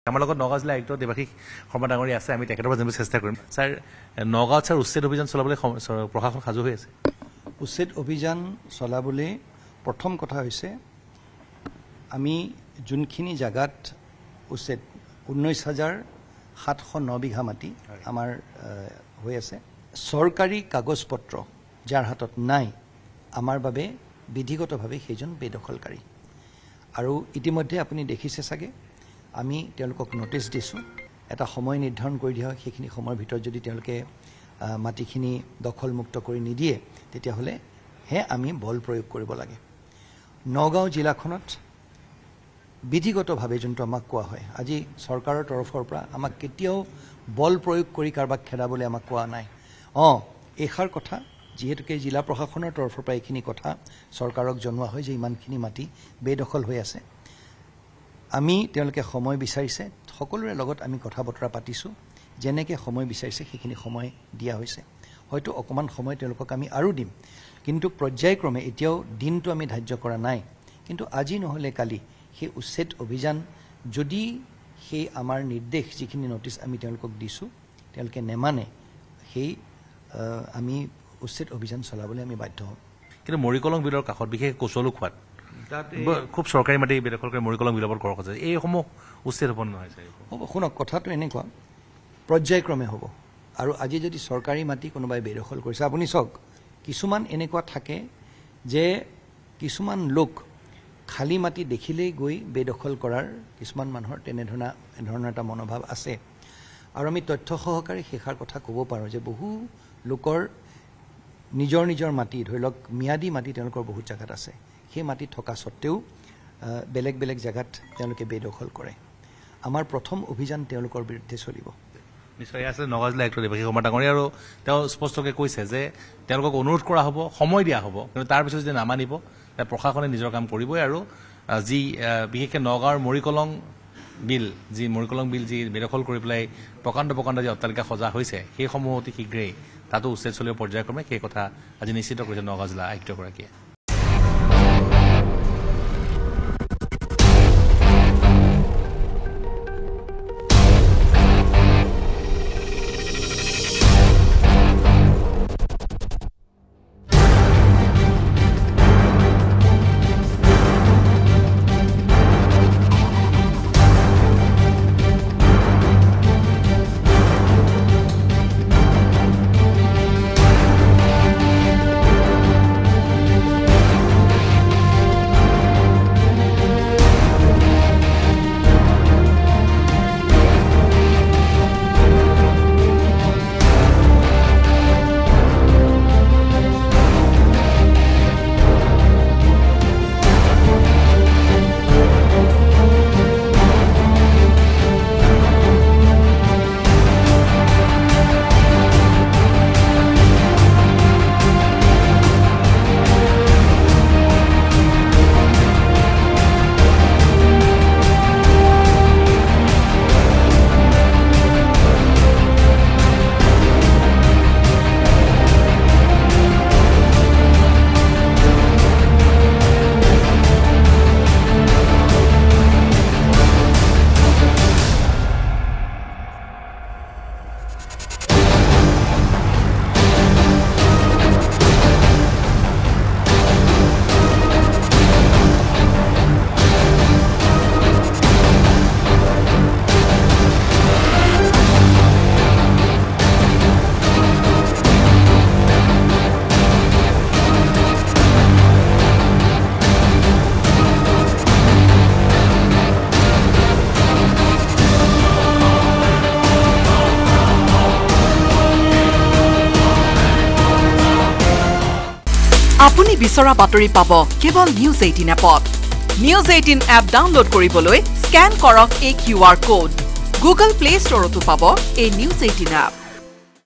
আমাৰ লগত নগাঁও জিলা আয়ুক্ত দেৱাশীষ শৰ্মা ডাঙৰীয়া আছে আমি তেখেতৰ পৰা জানিব চেষ্টা কৰিম স্যাৰ নগাঁৱত স্যাৰ উচ্ছেদ অভিযান চলাবলৈ প্ৰশাসন সাজু হৈ আছে উচ্ছেদ অভিযান চলাবলৈ প্ৰথম কথা হৈছে আমি যোনখিনি জাগাত উচ্ছেদ 19,709 বিঘা মাটি আমাৰ হৈ আছে চৰকাৰী কাগজ পত্ৰ যাৰ হাতত নাই আমাৰ বাবে বিধিগতভাৱে সেইজন বেদখলকাৰী আৰু ইতিমধ্যে আপুনি দেখিছে চাগে আমি তেওঁলোকক নোটিছ দিছোঁ এটা সময় নিৰ্ধাৰণ কৰি দিয়া হয় সেইখিনি সময়ৰ ভিতৰত যদি তেওঁলোকে মাটিখিনি দখলমুক্ত কৰি নিদিয়ে তেতিয়াহ'লে হে আমি বল প্ৰয়োগ কৰিব লাগে নগাঁও জিলাখনত বিধিগতভাৱে যোনটো আমাক কোৱা হয় আজি চৰকাৰৰ তৰফৰ পৰা আমাক কেতিয়াও বল প্ৰয়োগ কৰি কাৰোবাক খেদাবলৈ আমাক কোৱা নাই এইষাৰ কথা যিহেতুকে জিলা প্ৰশাসনৰ তৰফৰ পৰা এইখিনি কথা চৰকাৰক জনোৱা হয় যে ইমানখিনি মাটি বেদখল হৈ আছে আমি তেওঁলোকে সময় বিচাৰিছে সকলোৰে লগত আমি কথা বতৰা পাতিছোঁ যেনেকৈ সময় বিচাৰিছে সেইখিনি সময় দিয়া হৈছে হয়তো অকণমান সময় তেওঁলোকক আমি আৰু দিম কিন্তু পৰ্যায়ক্ৰমে এতিয়াও দিনটো আমি ধাৰ্য কৰা নাই কিন্তু আজি নহ'লে কালি সেই উচ্ছেদ অভিযান যদি সেই আমাৰ নিৰ্দেশ যিখিনি নোটিছ আমি তেওঁলোকক দিছোঁ তেওঁলোকে নেমানে সেই আমি উচ্ছেদ অভিযান চলাবলৈ আমি বাধ্য হ'ম কিন্তু মৰিকলং বিলৰ কাষত বিশেষ কচলু খোৱাত খুব চৰকাৰী মাটি বেদখল কৰি মৰিকলং বিলৰ ওপৰত কৰা হৈছে এইসমূহ উচ্ছেদ হ'ব নহয় হ'ব শুনক কথাটো এনেকুৱা পৰ্যায়ক্ৰমে হ'ব আৰু আজি যদি চৰকাৰী মাটি কোনোবাই বেদখল কৰিছে আপুনি চাওক কিছুমান এনেকুৱা থাকে যে কিছুমান লোক খালী মাটি দেখিলেই গৈ বেদখল কৰাৰ কিছুমান মানুহৰ তেনেধৰণৰ এটা মনোভাৱ আছে আৰু আমি তথ্য সহকাৰে শেষাৰ কথা ক'ব পাৰোঁ যে বহু লোকৰ নিজৰ নিজৰ মাটি ধৰি লওক ম্যাদী মাটি তেওঁলোকৰ বহুত জেগাত আছে সেই মাটি থকা স্বত্তেও বেলেগ বেলেগ জেগাত তেওঁলোকে বেদখল কৰে আমাৰ প্ৰথম অভিযান তেওঁলোকৰ বিৰুদ্ধে চলিব নিশ্চয় আছে নগাঁও জিলা আয়ুক্ত দেৱাশীষ শৰ্মা ডাঙৰীয়া আৰু তেওঁ স্পষ্টকৈ কৈছে যে তেওঁলোকক অনুৰোধ কৰা হ'ব সময় দিয়া হ'ব কিন্তু তাৰপিছত যদি নামানিব প্ৰশাসনে নিজৰ কাম কৰিবই আৰু যি বিশেষকৈ নগাঁৱৰ মৰিকলং বিল যি বেদখল কৰি পেলাই প্ৰকাণ্ড যি অট্টালিকা সজা হৈছে সেইসমূহ অতি শীঘ্ৰেই তাতো উচ্ছেদ চলিব পৰ্যায়ক্ৰমে সেই কথা আজি নিশ্চিত কৰিছে নগাঁও জিলা আয়ুক্তগৰাকীয়ে আপুনি বিচৰা বাতৰি পাব কেৱল নিউজ 18 এপত নিউজ 18 এপ ডাউনলোড কৰিবলৈ স্ক্যান কৰক এই QR কোড গুগল প্লে ষ্টৰতো পাব এই নিউজ 18 এপ